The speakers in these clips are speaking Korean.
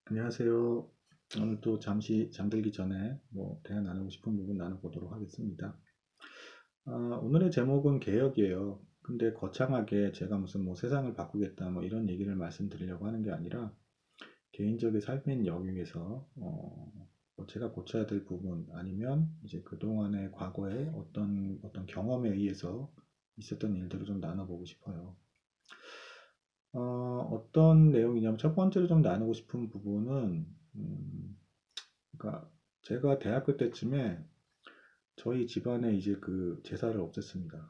안녕하세요. 오늘 또 잠시 잠들기 전에 대화 나누고 싶은 부분 나눠보도록 하겠습니다. 오늘의 제목은 개혁이에요. 근데 거창하게 제가 무슨 세상을 바꾸겠다 이런 얘기를 말씀드리려고 하는 게 아니라 개인적인 삶의 영역에서 제가 고쳐야 될 부분 아니면 이제 그동안의 과거의 어떤 경험에 의해서 있었던 일들을 좀 나눠보고 싶어요. 어떤 내용이냐면 첫 번째로 좀 나누고 싶은 부분은 그러니까 제가 대학교 때쯤에 저희 집안에 이제 그 제사를 없앴습니다.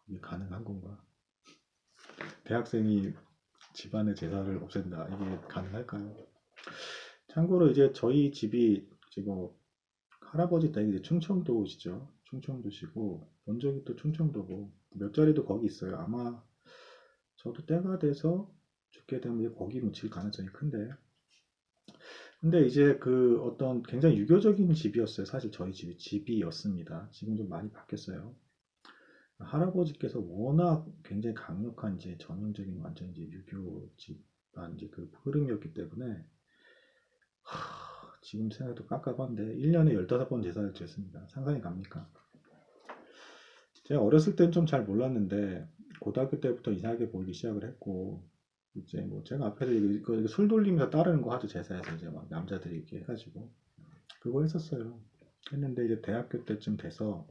이게 가능한 건가? 대학생이 집안의 제사를 없앤다. 이게 가능할까요? 참고로 이제 저희 집이 이제 할아버지 댁이 이제 충청도시죠. 충청도시고 본적이 또 충청도고 몇 자리도 거기 있어요. 아마 저도 때가 돼서 죽게 되면 이제 거기 묻힐 가능성이 큰데 근데 이제 그 어떤 굉장히 유교적인 집이었어요. 사실 저희 집이었습니다. 지금 좀 많이 바뀌었어요. 할아버지께서 워낙 굉장히 강력한 이제 전형적인 완전 이제 유교 집안 이제 그 흐름이었기 때문에 지금 생각해도 깝깝한데 1년에 15번 제사를 지냈습니다. 상상이 갑니까? 제가 어렸을 땐 좀 잘 몰랐는데 고등학교 때부터 이상하게 보이기 시작을 했고 이제 제가 앞에서 이거 술 돌리면서 따르는 거 하죠. 제사에서 이제 막 남자들이 이렇게 해가지고 그거 했었어요. 했는데 이제 대학교 때쯤 돼서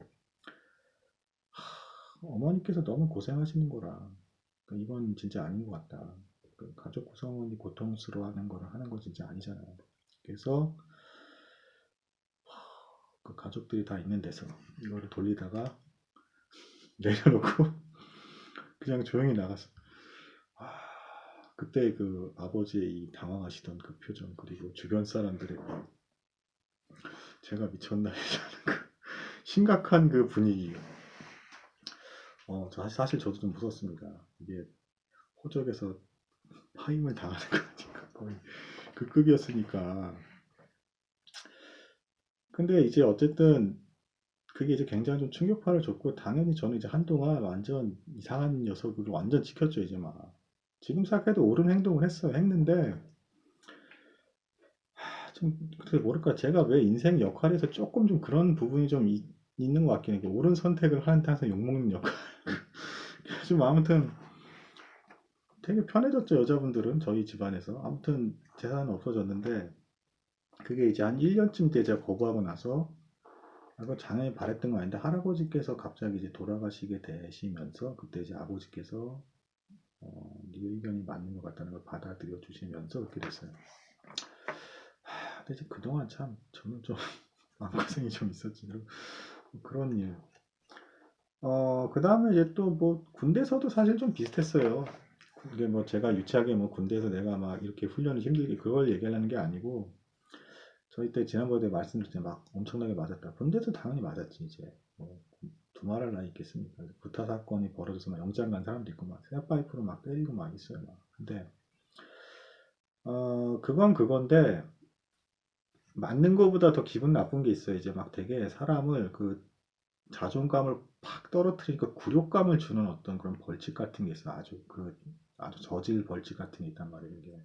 어머니께서 너무 고생하시는 거라 그러니까 이건 진짜 아닌 것 같다. 그 가족 구성원이 고통스러워하는 거를 하는 건 진짜 아니잖아요. 그래서 그 가족들이 다 있는 데서 이거를 돌리다가 내려놓고 그냥 조용히 나갔어. 아, 그때 그 아버지의 이 당황하시던 그 표정 그리고 주변 사람들의 제가 미쳤나 이라는 그 심각한 그 분위기. 사실 저도 좀 무섭습니다. 이게 호적에서 파임을 당하는 거니까 거의 그 급이었으니까. 근데 이제 어쨌든 그게 이제 굉장히 좀 충격파를 줬고 당연히 저는 이제 한동안 완전 이상한 녀석으로 완전 지켰죠 이제 막. 지금 생각해도 옳은 행동을 했어요. 했는데 좀 그게 뭐랄까 제가 왜 인생 역할에서 조금 좀 그런 부분이 좀 있는 것 같긴 해요. 옳은 선택을 하는데 항상 욕먹는 역할. 좀 아무튼 되게 편해졌죠 여자분들은 저희 집안에서. 아무튼 재산은 없어졌는데 그게 이제 한 1년쯤 때 제가 거부하고 나서 그거 장애에 바랬던 거 아닌데 할아버지께서 갑자기 이제 돌아가시게 되시면서 그때 이제 아버지께서 네 의견이 맞는 것 같다는 걸 받아들여 주시면서 그렇게 됐어요. 근데 이제 그동안 참 저는 좀 마음고생이 좀 있었지. 그런 일. 그 다음에 이제 또 군대에서도 사실 좀 비슷했어요. 이게 제가 유치하게 군대에서 내가 막 이렇게 훈련을 힘들게 그걸 얘기하려는 게 아니고 저희 때 지난번에 말씀드렸잖아요. 막 엄청나게 맞았다. 군대도 당연히 맞았지 이제. 두말할 나위 있겠습니까? 구타 사건이 벌어져서 막 영장 간 사람도 있고 막 쇠파이프로 막 때리고 막 있어요. 막. 근데 그건 그건데 맞는 거보다 더 기분 나쁜 게 있어요. 이제 막 되게 사람을 그 자존감을 팍 떨어뜨리니까 굴욕감을 주는 어떤 그런 벌칙 같은 게 있어. 아주 저질 벌칙 같은 게 있단 말이에요. 이게.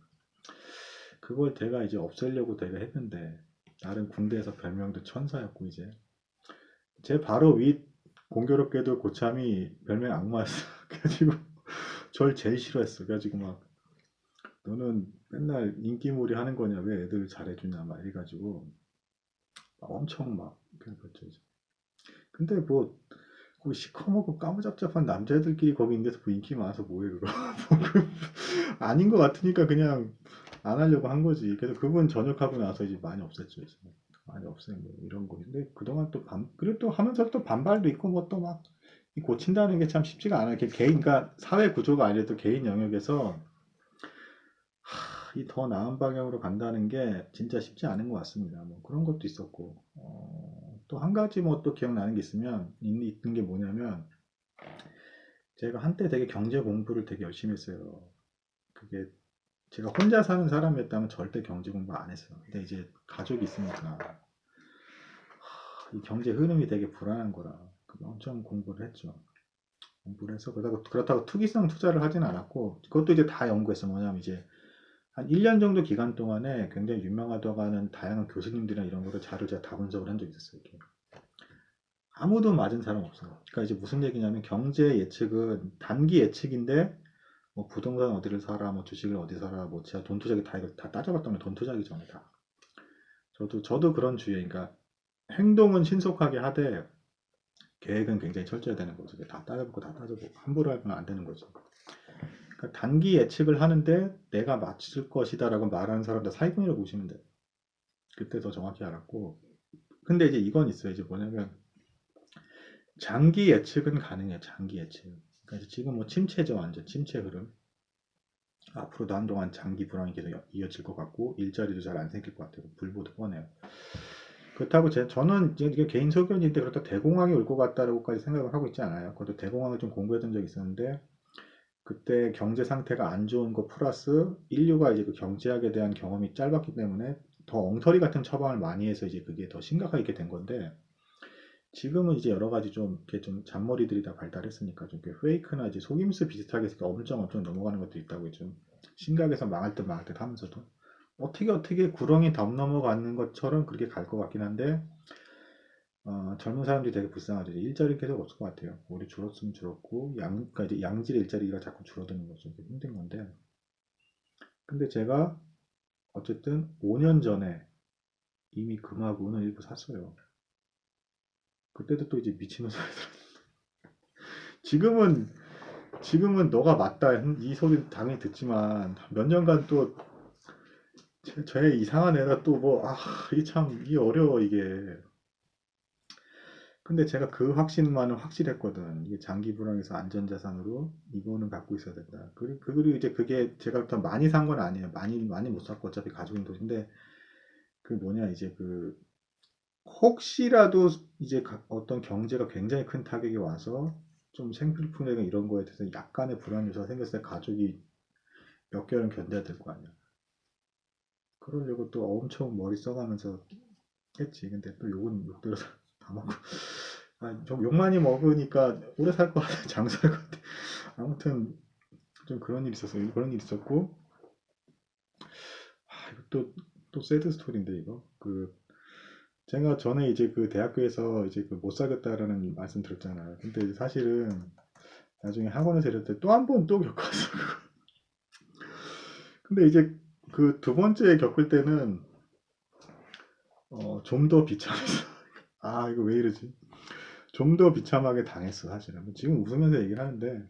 그걸 제가 이제 없애려고 내가 했는데 나름 군대에서 별명도 천사였고 이제 제 바로 윗 공교롭게도 고참이 별명 악마였어. 그래가지고 절 제일 싫어했어. 그래가지고 막 너는 맨날 인기몰이 하는 거냐 왜 애들 잘해주냐 막 이래가지고 막 엄청 막 그랬죠 이제. 근데 그 시커멓고 까무잡잡한 남자애들끼리 거기 있는데서 인기 많아서 뭐해 그거. 아닌 것 같으니까 그냥 안 하려고 한 거지. 그래서 그분 전역하고 나서 이제 많이 없앴죠 이제. 많이 없앤 거 이런 거. 근데 그동안 그리고 또 하면서 또 반발도 있고 또 막 고친다는 게 참 쉽지가 않아요. 이게 개인, 그러니까 사회 구조가 아니라도 개인 영역에서 이 더 나은 방향으로 간다는 게 진짜 쉽지 않은 것 같습니다. 그런 것도 있었고, 또 한 가지 또 기억나는 게 있는 게 뭐냐면, 제가 한때 되게 경제 공부를 되게 열심히 했어요. 그게 제가 혼자 사는 사람이었다면 절대 경제 공부 안 했어요. 근데 이제 가족이 있으니까 이 경제 흐름이 되게 불안한 거라 엄청 공부를 했죠. 공부를 해서 그렇다고 투기성 투자를 하진 않았고 그것도 이제 다 연구했어. 뭐냐면 이제 한 1년 정도 기간 동안에 굉장히 유명하다고 하는 다양한 교수님들이나 이런 거를 자료를 제가 다 분석을 한 적이 있었어요. 이렇게. 아무도 맞은 사람 없어요. 그러니까 이제 무슨 얘기냐면 경제 예측은 단기 예측인데 뭐 부동산 어디를 사라, 뭐 주식을 어디 사라, 뭐 제가 돈 투자기 다 이걸 다 따져봤더니 돈 투자기 전에 다. 저도 그런 주의예요. 그러니까 행동은 신속하게 하되 계획은 굉장히 철저해야 되는 거죠. 다 따져보고 다 따져보고 함부로 하면 안 되는 거죠. 그러니까 단기 예측을 하는데 내가 맞출 것이다라고 말하는 사람들 사기꾼이라고 보시면 돼요. 그때 더 정확히 알았고. 근데 이제 이건 있어요. 이제 뭐냐면 장기 예측은 가능해요. 장기 예측. 그러니까 지금 뭐 침체죠. 완전 침체 흐름. 앞으로도 한동안 장기 불황이 계속 이어질 것 같고 일자리도 잘 안 생길 것 같아요. 불보듯 뻔해요. 그렇다고 저는 이게 개인 소견인데 그렇다 대공황이 올 것 같다라고까지 생각을 하고 있지 않아요. 그것도 대공황을 좀 공부했던 적이 있었는데 그때 경제 상태가 안 좋은 거 플러스 인류가 이제 그 경제학에 대한 경험이 짧았기 때문에 더 엉터리 같은 처방을 많이 해서 이제 그게 더 심각하게 된 건데 지금은 이제 여러 가지 좀 이렇게 좀 잔머리들이 다 발달했으니까 좀 페이크나 이제 속임수 비슷하게 해서 엄청 넘어가는 것도 있다고 좀 심각해서 망할 듯 망할 듯 하면서도 어떻게 구렁이 덤 넘어가는 것처럼 그렇게 갈 것 같긴 한데 젊은 사람들이 되게 불쌍하죠. 일자리 계속 없을 것 같아요. 우리 줄었으면 줄었고 그러니까 이제 양질의 일자리가 자꾸 줄어드는 거죠. 힘든 건데 근데 제가 어쨌든 5년 전에 이미 금하고는 일부 샀어요. 그때도 또 이제 미치는 소리 들었 지금은 너가 맞다 이 소리 당연히 듣지만 몇 년간 또 쟤 이상한 애가 또 뭐 이게 참 이게 어려워 이게. 근데 제가 그 확신만은 확실했거든. 이게 장기 불황에서 안전자산으로 이거는 갖고 있어야 된다. 그리고 이제 그게 제가 더 많이 산 건 아니에요. 많이 못 샀고 어차피 가지고 있는 돈인데 그 뭐냐 이제 그 혹시라도 이제 어떤 경제가 굉장히 큰 타격이 와서 좀 생필품이나 이런 거에 대해서 약간의 불안 요소가 생겼을 때 가족이 몇 개월은 견뎌야 될 거 아니야. 그러려고 또 엄청 머리 써가면서 했지. 근데 또 욕 들어서 다 먹고. 좀 욕 많이 먹으니까 오래 살 것 같아. 장수할 것 같아. 아무튼 좀 그런 일이 있었어요. 그런 일이 있었고. 이거 또 새드 스토리인데 이거. 제가 전에 이제 그 대학교에서 이제 그 못 살겠다라는 말씀 드렸잖아요. 근데 사실은 나중에 학원에서 이럴 때 또 한 번 또 겪었어. 근데 이제 그 두 번째 겪을 때는 좀 더 비참해서 이거 왜 이러지? 좀 더 비참하게 당했어 사실은. 지금 웃으면서 얘기를 하는데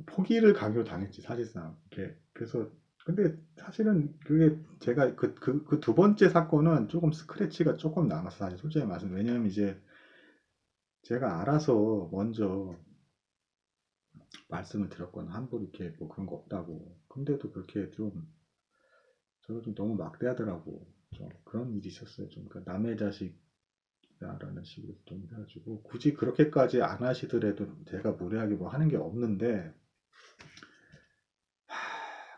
포기를 강요 당했지 사실상. 이렇게 그래서 근데 사실은 그게 제가 그 두 번째 사건은 조금 스크래치가 조금 남았어 사실 솔직히 말씀. 왜냐면 이제 제가 알아서 먼저 말씀을 드렸거나 함부로 이렇게 뭐 그런 거 없다고. 근데도 그렇게 좀 저를 좀 너무 막대하더라고. 좀 그런 일이 있었어요. 좀 그러니까 남의 자식이라는 식으로 좀 해가지고 굳이 그렇게까지 안 하시더라도 제가 무례하게 뭐 하는 게 없는데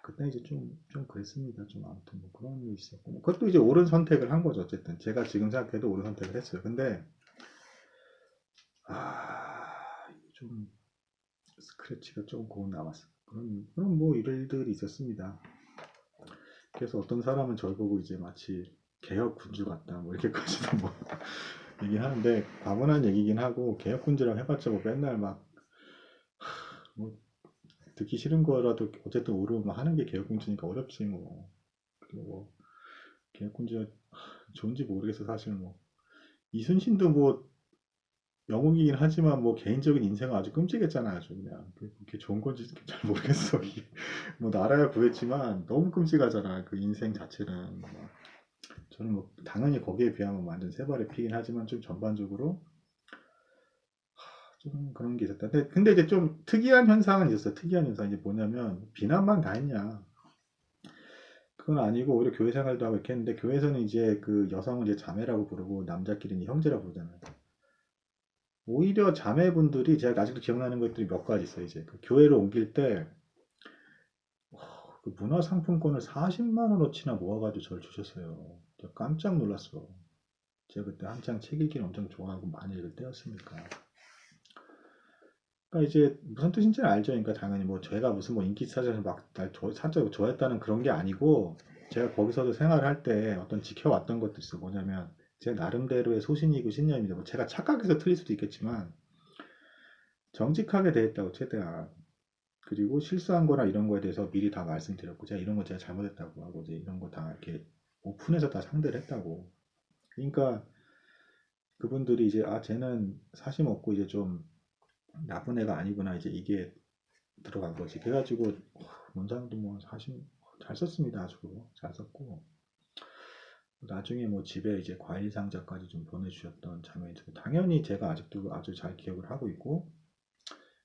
그때 이제 좀 그랬습니다. 좀 아무튼 뭐 그런 일이 있었고 뭐 그것도 이제 옳은 선택을 한 거죠. 어쨌든 제가 지금 생각해도 옳은 선택을 했어요. 근데 좀 스크래치가 조금 고금 남았어. 그런 뭐 일들이 있었습니다. 그래서 어떤 사람은 저를 보고 이제 마치 개혁 군주 같다 뭐 이렇게까지도 뭐 얘기하는데 과분한 얘기긴 하고 개혁 군주라고 해봤자 뭐 맨날 막 뭐 듣기 싫은 거라도 어쨌든 오르면 하는 게 개혁 군주니까 어렵지 뭐. 그리고 뭐 개혁 군주가 좋은지 모르겠어 사실 뭐 이순신도 뭐 영웅이긴 하지만 뭐 개인적인 인생은 아주 끔찍했잖아요. 아주 그냥 그게 좋은 건지 잘 모르겠어. 뭐 나라야 구했지만 너무 끔찍하잖아. 그 인생 자체는. 저는 뭐 당연히 거기에 비하면 완전 세 발의 피긴 하지만 좀 전반적으로 좀 그런 게 있었다. 근데 이제 좀 특이한 현상은 있었어요. 특이한 현상이 뭐냐면 비난만 다 했냐? 그건 아니고 오히려 교회 생활도 하고 이렇게 했는데 교회에서는 이제 그 여성을 이제 자매라고 부르고 남자끼리는 형제라고 부르잖아요. 오히려 자매분들이 제가 아직도 기억나는 것들이 몇 가지 있어요. 이제 그 교회를 옮길 때 그 문화상품권을 40만 원어치나 모아가지고 저를 주셨어요. 제가 깜짝 놀랐어. 제가 그때 한창 책 읽기를 엄청 좋아하고 많이 읽을 때였으니까. 그러니까 이제 무슨 뜻인지는 알죠. 그러니까 당연히 뭐 제가 무슨 뭐 인기 찾아서 막날 사적으로 좋아했다는 그런 게 아니고 제가 거기서도 생활할 때 어떤 지켜왔던 것도 있어. 뭐냐면 제 나름대로의 소신이고 신념입니다. 뭐 제가 착각해서 틀릴 수도 있겠지만 정직하게 대했다고 최대한. 그리고 실수한 거나 이런 거에 대해서 미리 다 말씀드렸고 제가 이런 거 제가 잘못했다고 하고 이제 이런 거 다 이렇게 오픈해서 다 상대를 했다고. 그러니까 그분들이 이제 아 쟤는 사심 없고 이제 좀 나쁜 애가 아니구나 이제 이게 들어간 거지. 그래가지고 원장도 뭐 사심 잘 썼습니다. 아주 잘 썼고 나중에 뭐 집에 이제 과일 상자까지 좀 보내주셨던 장면이 있고 당연히 제가 아직도 아주 잘 기억을 하고 있고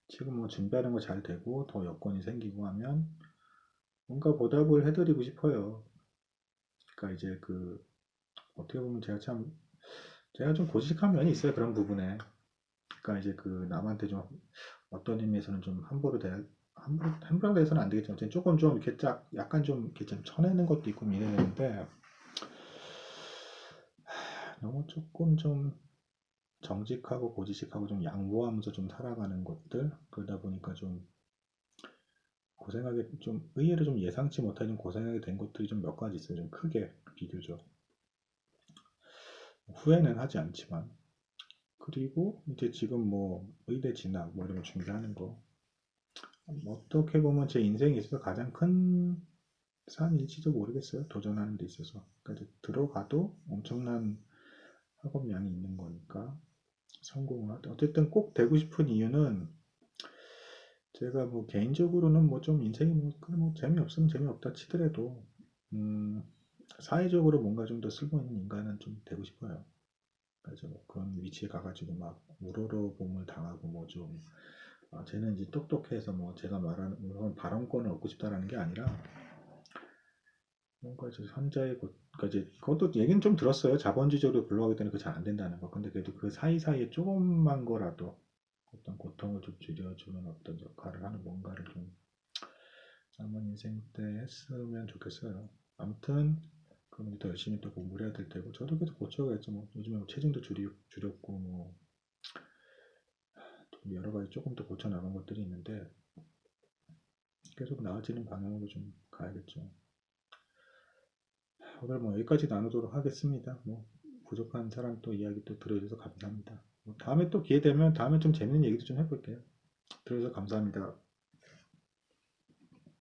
지금 뭐 준비하는 거 잘 되고 더 여건이 생기고 하면 뭔가 보답을 해드리고 싶어요. 그러니까 이제 그 어떻게 보면 제가 좀 고지식한 면이 있어요. 그런 부분에. 그러니까 이제 그 남한테 좀 어떤 의미에서는 좀 함부로 대해서는 안 되겠지만 어쨌든 조금 좀 이렇게 짝 약간 좀 이렇게 좀 쳐내는 것도 있고 이래야 되는데 너무 조금 좀 정직하고 고지식하고 좀 양보하면서 좀 살아가는 것들 그러다 보니까 좀 고생하게 좀 의외로 좀 예상치 못하게 좀 고생하게 된 것들이 좀 몇 가지 있어요. 좀 크게 비교적 후회는 하지 않지만 그리고 이제 지금 뭐 의대 진학 뭐 이런 거 준비하는 거 어떻게 보면 제 인생에 있어서 가장 큰 산일지도 모르겠어요. 도전하는 데 있어서. 그러니까 이제 들어가도 엄청난 학업량이 있는 거니까 성공을 하든 어쨌든 꼭 되고 싶은 이유는 제가 뭐 개인적으로는 뭐 좀 인생이 뭐, 그래 뭐 재미없으면 재미없다 치더라도 음, 사회적으로 뭔가 좀 더 쓸모 있는 인간은 좀 되고 싶어요. 그래서 뭐 그런 위치에 가가지고 막 우러러봄을 당하고 뭐좀 쟤는 이제 똑똑해서 뭐 제가 말하는 그런 발언권을 얻고 싶다라는 게 아니라 뭔가 이제 그러니까 이제 그것도 얘기는 좀 들었어요. 자본주의적으로 굴러가기 때문에 그거 잘 안 된다는 거. 근데 그래도 그 사이사이에 조금만 거라도 어떤 고통을 좀 줄여주는 어떤 역할을 하는 뭔가를 좀 남은 인생 때 했으면 좋겠어요. 아무튼 그럼 이제 더 열심히 또 공부를 해야 될 테고 저도 계속 고쳐야겠죠. 뭐 요즘에 뭐 체중도 줄였고 뭐 여러 가지 조금 더 고쳐 나간 것들이 있는데 계속 나아지는 방향으로 좀 가야겠죠. 오늘 뭐 여기까지 나누도록 하겠습니다. 뭐 부족한 사람 또 이야기 또 들어주셔서 감사합니다. 뭐 다음에 또 기회 되면 다음에 좀 재밌는 얘기도 좀 해볼게요. 들어주셔서 감사합니다.